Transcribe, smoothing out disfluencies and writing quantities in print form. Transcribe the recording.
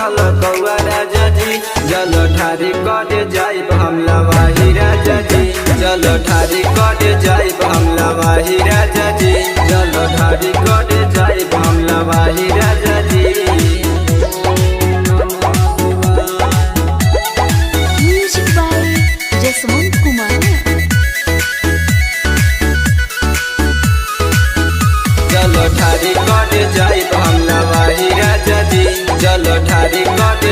हल कौआ राजा जी। जल ठारी कट जाइब हमला वाही राजा जी। जल ठारी कट जाइब हमला वाही राजा जी। जल ठारी कट जाइब हमला वाही राजा जी। Music by Jaswant Kumar. जल ठारी कट जाइब हमला वाही राजा जी। जल ठारी कट